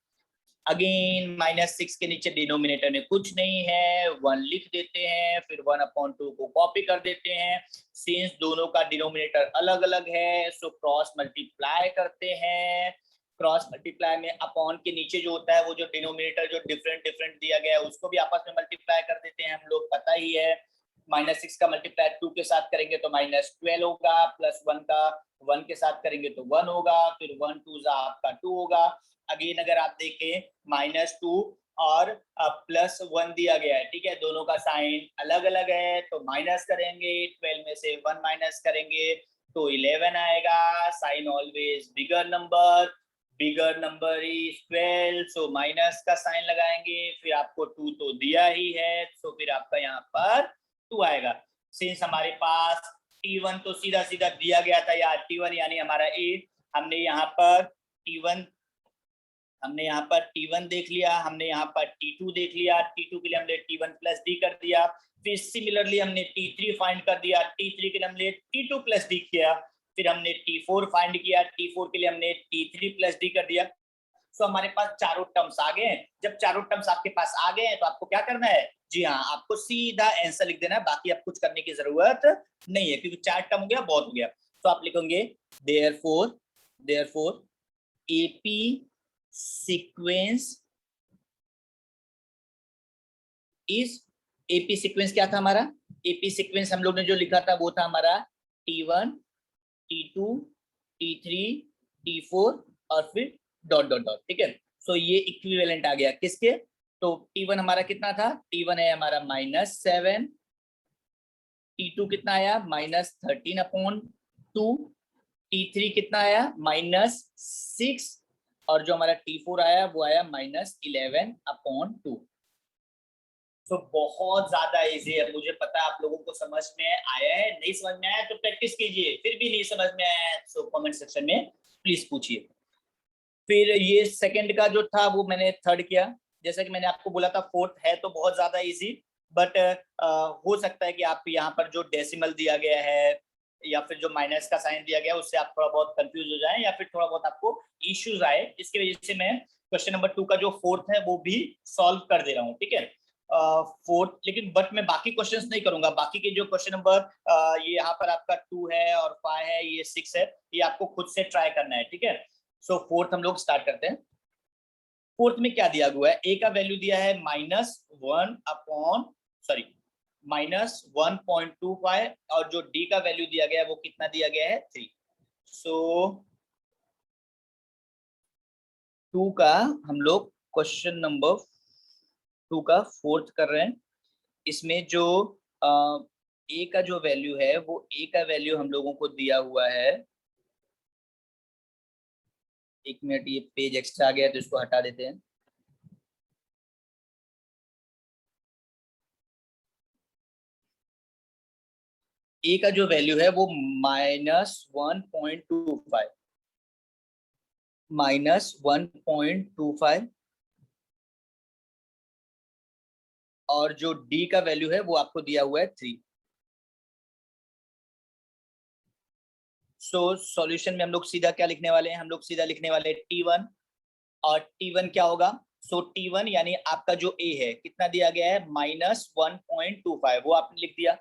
Speaker 1: अगेन -6 के नीचे डिनोमिनेटर में कुछ नहीं है, 1 लिख देते हैं, फिर 1/2 को कॉपी कर देते हैं। सिंस दोनों का डिनोमिनेटर अलग अलग है, सो क्रॉस मल्टीप्लाई करते हैं। क्रॉस मल्टीप्लाई में अपॉन के नीचे जो होता है वो जो डिनोमिनेटर जो डिफरेंट डिफरेंट दिया गया है उसको भी आपस में मल्टीप्लाई कर देते हैं, हम लोग पता ही है। -6 का मल्टीप्लाई 2 के साथ करेंगे तो -12 होगा, प्लस 1 का 1 के साथ करेंगे तो 1 होगा, फिर 1 2 आपका 2 होगा। अगेन अगर आप देखें -2 और प्लस 1 दिया गया है, ठीक है, दोनों का साइन अलग अलग है, तो माइनस करेंगे, 12 में से 1 माइनस करेंगे तो 11 आएगा। Sign always bigger number is 12, so minus का साइन लगाएंगे, फिर आपको 2 तो दिया ही है, तो फिर आपका यहाँ पर 2 आएगा। सिंस हमारे पास T1 तो सीधा सीधा दिया गया था यार, T1 यानी हमारा 8, हमने यहाँ पर T1 देख लिया, हमने यहाँ पर T2 देख लिया, T2 के लिए हमने T1 प्लस डी कर दिया, फिर सिमिलरली हमने T3 फाइंड कर दिया, T3 के लिए हमने T2 प्लस डी किया, फिर हमने T4 फाइंड किया, T4 के लिए हमने T3 प्लस डी कर दिया। सो हमारे पास चारों टर्म्स आ गए हैं। जब चारों टर्म्स आपके पास आ गए हैं तो आपको क्या करना है, जी हाँ, आपको सीधा आंसर लिख देना है, बाकी आप कुछ करने की जरूरत नहीं है, क्योंकि 4 टर्म हो गया, बहुत हो गया। तो आप लिखोगे therefore AP sequence is, AP sequence क्या था हमारा, एपी सीक्वेंस हम लोग ने जो लिखा था वो था हमारा T1 T2 T3 T4 और फिर डॉट डॉट डॉट, ठीक है। सो ये इक्विवेलेंट आ गया किसके, तो T1 हमारा कितना था, T1 है हमारा -7, T2 कितना आया -13/2, T3 कितना आया -6, और जो हमारा T4 आया वो आया -11/2। तो बहुत ज्यादा इजी है, मुझे पता है आप लोगों को समझ में आया है, नहीं समझ में आया तो प्रैक्टिस कीजिए, फिर भी नहीं समझ में आया तो कमेंट सेक्शन में प्लीज पूछिए। फिर ये सेकंड का जो था वो मैंने थर्ड किया, जैसा कि मैंने आपको बोला था फोर्थ है तो बहुत ज्यादा इजी, बट हो सकता है कि आप यहाँ पर जो डेसिमल दिया गया है या फिर जो माइनस का साइन दिया गया है उससे आप थोड़ा बहुत कंफ्यूज हो जाए या फिर थोड़ा बहुत आपको इश्यूज आए, इसकी वजह से मैं क्वेश्चन नंबर 2 का जो फोर्थ है वो भी सॉल्व कर दे रहा हूँ, ठीक है। फोर्थ, लेकिन बट मैं बाकी क्वेश्चंस नहीं करूंगा, बाकी के जो क्वेश्चन नंबर ये यहाँ पर आपका 2 है और 5 है, ये 6 है, ये आपको खुद से ट्राई करना है, ठीक है। सो फोर्थ हम लोग स्टार्ट करते हैं। फोर्थ में क्या दिया हुआ है, ए का वैल्यू दिया है -1.25 और जो डी का वैल्यू दिया गया है वो कितना दिया गया है 3। सो 2 का हम लोग क्वेश्चन नंबर 2 का फोर्थ कर रहे हैं। इसमें जो ए का जो वैल्यू है वो ए का वैल्यू हम लोगों को दिया हुआ है, एक मिनट, ये पेज एक्स्ट्रा आ गया तो इसको हटा देते हैं। ए का जो वैल्यू है वो -1.25 और जो डी का वैल्यू है वो आपको दिया हुआ है 3। सो सॉल्यूशन में हम लोग सीधा क्या लिखने वाले हैं, हम लोग सीधा लिखने वाले हैं T1, और T1 क्या होगा, सो T1 यानी आपका जो A है कितना दिया गया है -1.25, वो आपने लिख दिया।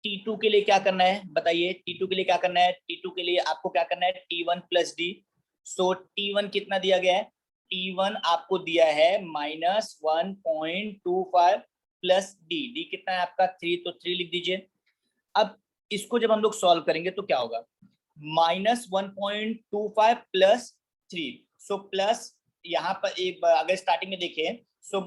Speaker 1: T2 के लिए क्या करना है बताइए, T2 के लिए क्या करना है, T2 के लिए आपको क्या करना है T1 प्लस डी। सो T1 कितना दिया गया है, T1 आपको दिया है -1.25 प्लस डी कितना है आपका 3, तो 3 लिख दीजिए। अब इसको जब हम लोग सॉल्व करेंगे तो क्या होगा, -1.25 प्लस 3, सो प्लस यहाँ पर एक बार अगर स्टार्टिंग में देखें, सो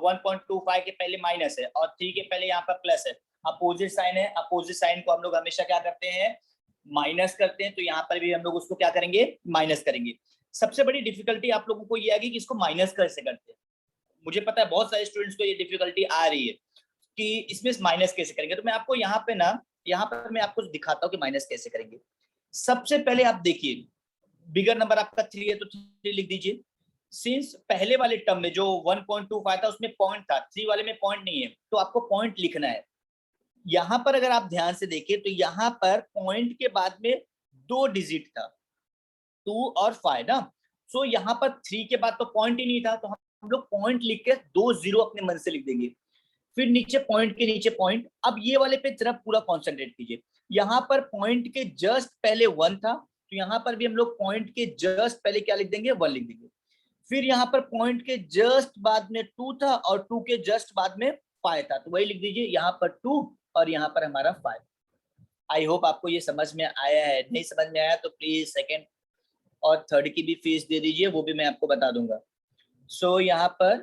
Speaker 1: 1.25 के पहले माइनस है और 3 के पहले यहाँ पर प्लस है, अपोजिट साइन है, अपोजिट साइन को हम लोग हमेशा क्या करते हैं, माइनस करते हैं, तो यहाँ पर भी हम लोग उसको क्या करेंगे, माइनस करेंगे। सबसे बड़ी डिफिकल्टी आप लोगों को ये आएगी कि इसको माइनस कैसे करते हैं, मुझे पता है बहुत सारे स्टूडेंट्स को ये डिफिकल्टी आ रही है कि इसमें माइनस कैसे करेंगे, तो मैं आपको यहाँ पे ना, यहाँ पर मैं आपको दिखाता हूँ कि माइनस कैसे करेंगे। सबसे पहले आप देखिए, बिगर नंबर आपका 3 है तो 3 लिख दीजिए। सिंस पहले वाले टर्म में जो 1.25 था उसमें पॉइंट था, 3 वाले में पॉइंट नहीं है, तो आपको पॉइंट लिखना है। यहाँ पर अगर आप ध्यान से देखें तो यहाँ पर पॉइंट के बाद में 2 डिजिट था, 2 और 5 ना। सो यहाँ पर 3 के बाद तो पॉइंट ही नहीं था, तो हम लोग पॉइंट लिख के 2 0 अपने मन से लिख देंगे, फिर नीचे पॉइंट के नीचे पॉइंट। अब ये वाले पे जरा पूरा कॉन्सेंट्रेट कीजिए, यहाँ पर पॉइंट के जस्ट पहले 1 था, तो यहाँ पर भी हम लोग पॉइंट के जस्ट पहले क्या लिख देंगे, 1 लिख देंगे। फिर यहाँ पर पॉइंट के जस्ट बाद में 2 था और 2 के जस्ट बाद में 5 था, तो वही लिख दीजिए यहाँ पर 2 और यहाँ पर हमारा 5। आई होप आपको ये समझ में आया है। नहीं समझ में आया तो प्लीज सेकेंड और थर्ड की भी फीस दे दीजिए, वो भी मैं आपको बता दूंगा। सो यहाँ पर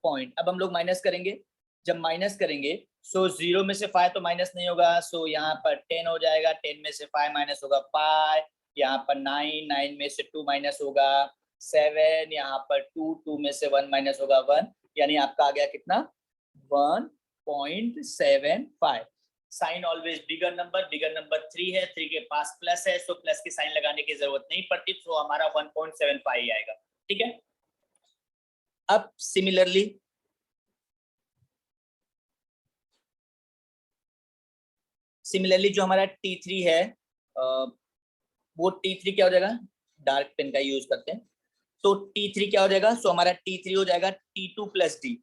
Speaker 1: पॉइंट, अब हम लोग माइनस करेंगे। जब माइनस करेंगे सो 0 में से 5 तो माइनस नहीं होगा, सो यहाँ पर 10 हो जाएगा, 10 में से 5 माइनस होगा 5, यहाँ पर 9, 9 में से 2 माइनस होगा 7, यहाँ पर 2, 2 में से 1 माइनस होगा 1, यानी आपका आ गया कितना, 1.75। साइन ऑलवेज बिगर नंबर 3 है, 3 के पास प्लस है, सो प्लस की साइन लगाने की जरूरत नहीं पड़ती, तो हमारा 1.75 आएगा। ठीक है। अब सिमिलरली जो हमारा T3 है, वो T3 क्या हो जाएगा, डार्क पेन का यूज करते हैं, तो T3 क्या हो जाएगा, सो हमारा T3 हो जाएगा T2 प्लस डी।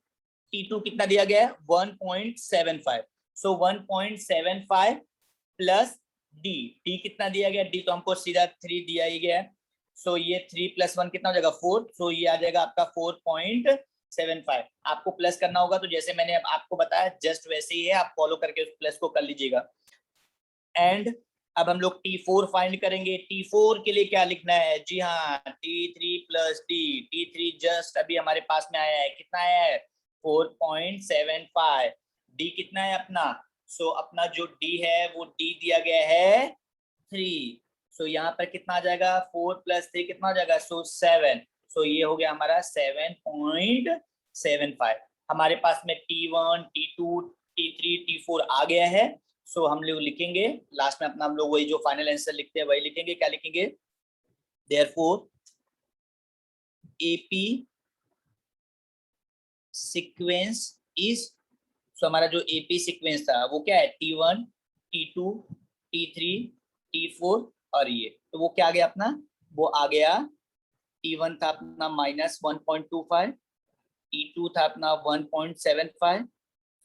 Speaker 1: T2 कितना दिया गया है, 1.75, सो 1.75 प्लस डी। डी कितना दिया गया, डी तो हमको सीधा 3 दिया ही गया है, सो ये 3 + 1 कितना हो जाएगा, 4, सो ये आ जाएगा आपका 4.75। आपको प्लस करना होगा तो जैसे मैंने आपको बताया जस्ट वैसे ही है, आप फॉलो करके उस प्लस को कर लीजिएगा। एंड अब हम लोग T4 फाइंड करेंगे। T4 के लिए क्या लिखना है, जी हाँ, T3 plus D. T3 just अभी हमारे पास में आया है, कितना आया है, 4.75। डी कितना है अपना, सो अपना जो डी है वो डी दिया गया है 3, सो यहाँ पर कितना आ जाएगा, 4 + 3 कितना हो जाएगा, सो 7, सो ये हो गया हमारा 7.75। हमारे पास में T1, T2, T3, T4 आ गया है, सो हम लोग लिखेंगे लास्ट में अपना, हम लोग वही जो फाइनल आंसर लिखते हैं वही लिखेंगे। क्या लिखेंगे, देयरफॉर AP सीक्वेंस इज, सो हमारा जो AP सीक्वेंस था वो क्या है, T1, T2, T3, T4 और ये, तो वो क्या आ गया अपना, वो आ गया T1 था अपना -1.25, T2 था अपना 1.75,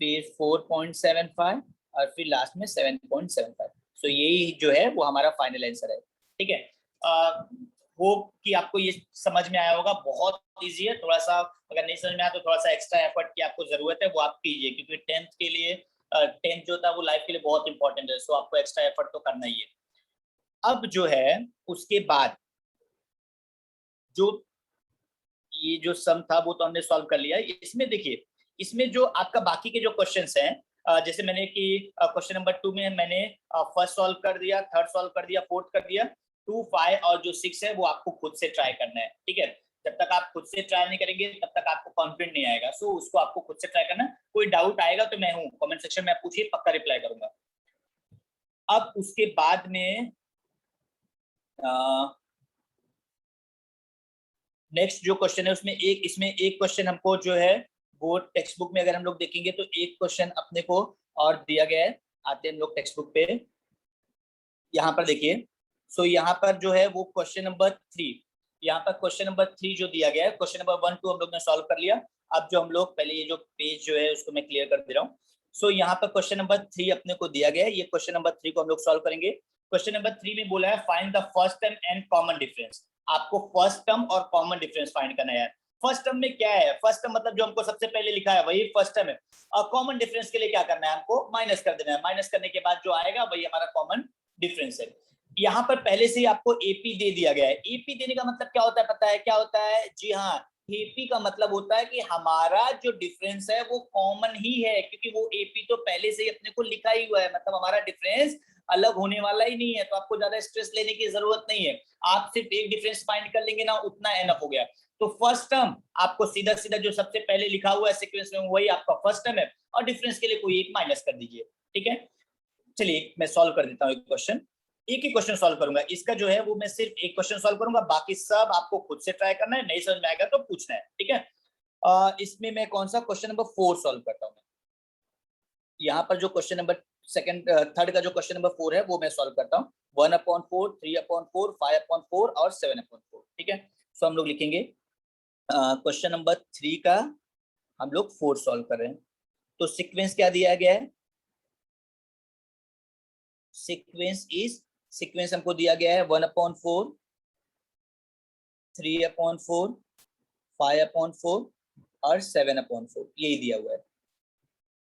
Speaker 1: फिर 4.75 और फिर लास्ट में 7.75। सो यही जो है वो हमारा फाइनल आंसर है। ठीक है, होप कि आपको ये समझ में आया होगा। बहुत इजी है, थोड़ा सा अगर नहीं समझ में आया तो थोड़ा सा एक्स्ट्रा एफर्ट की आपको जरूरत है, वो आप कीजिए, क्योंकि 10th के लिए 10th जो था वो लाइफ के लिए बहुत इंपॉर्टेंट है, सो आपको एक्स्ट्रा एफर्ट तो करना ही है। अब जो है उसके बाद जो ये जो सम था वो तो हमने सॉल्व कर लिया। इसमें देखिए, इसमें जो आपका बाकी के जो क्वेश्चंस हैं, जैसे मैंने कि क्वेश्चन नंबर 2 में मैंने फर्स्ट सॉल्व कर दिया, थर्ड सॉल्व कर दिया, फोर्थ कर दिया, 2, 5 और जो 6 है वो आपको खुद से ट्राई करना है। ठीक है, जब तक आप खुद से ट्राई नहीं करेंगे तब तक आपको कॉन्फिडेंट नहीं आएगा, सो उसको आपको खुद से ट्राई करना। कोई डाउट आएगा तो मैं हूँ, कमेंट सेक्शन में आप पूछिए, पक्का रिप्लाई करूंगा। अब उसके बाद में नेक्स्ट जो क्वेश्चन है उसमें इसमें एक क्वेश्चन हमको जो है वो टेक्स्ट बुक में अगर हम लोग देखेंगे तो एक क्वेश्चन अपने को और दिया गया है। आते हैं हम लोग टेक्स्ट बुक पे, यहाँ पर देखिए, सो यहाँ पर जो है वो क्वेश्चन नंबर 3, यहाँ पर क्वेश्चन नंबर 3 जो दिया गया है, क्वेश्चन नंबर 1, 2 हम लोग ने सॉल्व कर लिया। अब जो हम लोग पहले ये जो पेज जो है उसको मैं क्लियर कर दे रहा हूँ। सो यहाँ पर क्वेश्चन नंबर 3 अपने को दिया गया है, ये क्वेश्चन नंबर 3 को हम लोग सॉल्व करेंगे। क्वेश्चन नंबर 3 में बोला है find the first term and common difference. आपको फर्स्ट टर्म और कॉमन डिफरेंस फाइंड करना है। फर्स्ट टर्म में क्या है, फर्स्ट टर्म मतलब जो हमको सबसे पहले लिखा है वही फर्स्ट टर्म है, और कॉमन डिफरेंस के लिए क्या करना है, हमको माइनस कर देना है। माइनस करने के बाद जो आएगा वही हमारा कॉमन डिफरेंस है। यहाँ पर पहले से ही आपको एपी दे दिया गया है। एपी देने का मतलब क्या होता है, पता है क्या होता है, जी हाँ, एपी का मतलब होता है कि हमारा जो डिफरेंस है वो कॉमन ही है, क्योंकि वो एपी तो पहले से ही अपने को लिखा ही हुआ है, मतलब हमारा डिफरेंस अलग होने वाला ही नहीं है, तो आपको ज्यादा स्ट्रेस लेने की जरूरत नहीं है। आप सिर्फ एक डिफरेंस फाइंड कर लेंगे ना, उतना एनफ हो गया। तो फर्स्ट टर्म आपको सीधा सीधा जो सबसे पहले लिखा हुआ है सीक्वेंस में वही आपका फर्स्ट टर्म है, और डिफरेंस के लिए कोई एक माइनस कर दीजिए। ठीक है, चलिए मैं सॉल्व कर देता हूँ एक क्वेश्चन, एक ही क्वेश्चन सॉल्व करूंगा। इसका जो है वो मैं सिर्फ एक क्वेश्चन सॉल्व करूंगा, बाकी सब आपको खुद से ट्राई करना है, नहीं समझ में आएगा तो पूछना है। ठीक है, इसमें मैं कौन सा क्वेश्चन नंबर 4 सॉल्व करता हूँ। यहाँ पर जो क्वेश्चन नंबर सेकंड थर्ड का जो क्वेश्चन नंबर 4 है वो मैं सॉल्व करता हूँ। 1/4, 3/4, 5/4 और 7/4। ठीक है, सो हम लोग लिखेंगे क्वेश्चन नंबर 3 का हम लोग 4 सॉल्व कर रहे हैं। तो सीक्वेंस क्या दिया गया है? सीक्वेंस हमको दिया गया है 1/4, 3/4, 5/4 और 7/4, यही दिया हुआ है।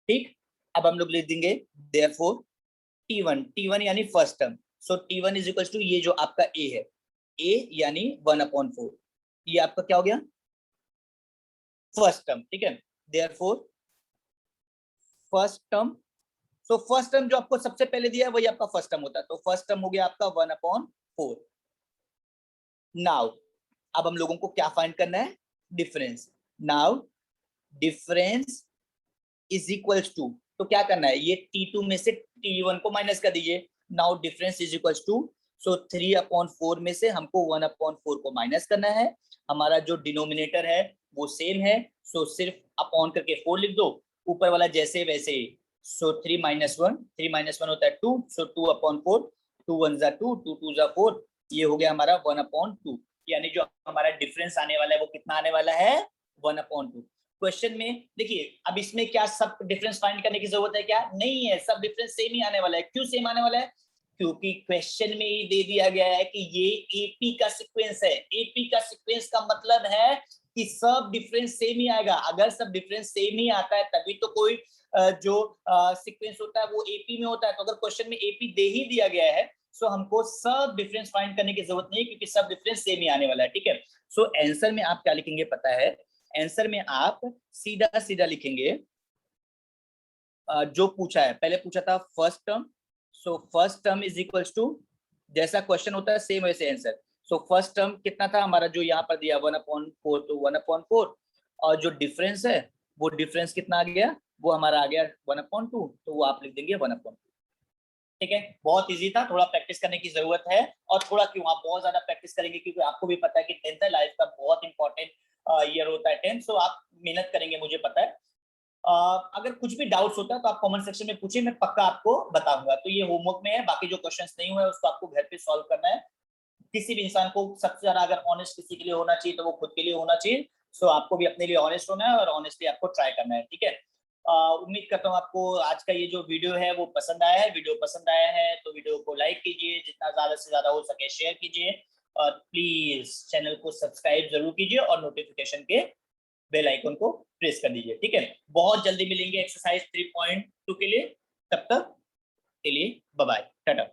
Speaker 1: ठीक, अब हम लोग लिख देंगे therefore T1 यानी first term. So T1 is equal to ये जो आपका A है, A यानी 1/4, ये आपका क्या हो गया? First term. ठीक है, therefore first term, so first term जो आपको सबसे पहले दिया है वही आपका फर्स्ट टर्म होता है, तो फर्स्ट टर्म हो गया आपका 1/4। नाउ अब हम लोगों को क्या फाइंड करना है? Difference. Now difference is equals to, तो क्या करना है? ये T2 में से T1 को माइनस कर दीजिए। Now difference is equals to, so 3/4 में से हमको 1/4 को माइनस करना है। हमारा जो डिनोमिनेटर है वो सेम है, सो सिर्फ अपॉन करके 4 लिख दो, ऊपर वाला जैसे वैसे। सो 3 - 1, 3 - 1 होता है 2, सो 2/4, 2 1 = 2, 2 2 = 4, ये हो गया हमारा 1/2। यानी जो हमारा डिफरेंस आने वाला है वो कितना आने वाला है? 1/2। क्वेश्चन में देखिए, अब इसमें क्या सब डिफरेंस फाइंड करने की जरूरत है? क्या नहीं है, सब डिफरेंस सेम ही आने वाला है। क्यों सेम आने वाला है? क्योंकि क्वेश्चन में ही दे दिया गया है कि ये एपी का सीक्वेंस है। एपी का सीक्वेंस का मतलब है कि सब डिफरेंस सेम ही आएगा। अगर सब डिफरेंस सेम ही आता है तभी तो कोई जो सीक्वेंस होता है वो एपी में होता है। तो अगर क्वेश्चन में एपी दे ही दिया गया है, सो हमको सब डिफरेंस फाइंड करने की जरूरत नहीं, क्योंकि सब डिफरेंस सेम ही आने वाला है। ठीक है, सो आंसर में आप क्या लिखेंगे पता है? आंसर में आप सीधा सीधा लिखेंगे जो पूछा है, पहले पूछा था first term, so first term is equals to, जैसा क्वेश्चन होता है सेम वैसे आंसर। सो फर्स्ट टर्म कितना था हमारा, जो यहाँ पर दिया 1/4, तो 1/4, और जो डिफरेंस है वो डिफरेंस कितना आ गया? वो हमारा आ गया 1/2, तो वो आप लिख देंगे 1/2। ठीक है, बहुत इजी था, थोड़ा प्रैक्टिस करने की जरूरत है। और थोड़ा क्यों, आप बहुत ज्यादा प्रैक्टिस करेंगे, क्योंकि आपको भी पता है कि 10th लाइफ का बहुत इंपॉर्टेंट ईयर होता है 10th, सो आप मेहनत करेंगे, मुझे पता है। अगर कुछ भी डाउट्स होता है तो आप कमेंट सेक्शन में पूछिए, मैं पक्का आपको बताऊंगा। तो ये होमवर्क में है, बाकी जो क्वेश्चंस नहीं हुए उसको आपको घर पे सॉल्व करना है। किसी भी इंसान को सबसे ज्यादा अगर ऑनेस्ट किसी के लिए होना चाहिए तो वो खुद के लिए होना चाहिए। सो आपको भी अपने लिए ऑनेस्ट होना है और ऑनेस्टली आपको ट्राई करना है। ठीक है, उम्मीद करता हूँ आपको आज का ये जो वीडियो है वो पसंद आया है। वीडियो पसंद आया है तो वीडियो को लाइक कीजिए, जितना ज्यादा से ज्यादा हो सके शेयर कीजिए, और प्लीज चैनल को सब्सक्राइब जरूर कीजिए और नोटिफिकेशन के बेल आइकन को प्रेस कर दीजिए। ठीक है, बहुत जल्दी मिलेंगे एक्सरसाइज 3.2 के लिए, तब तक के लिए बाय बाय, टाटा।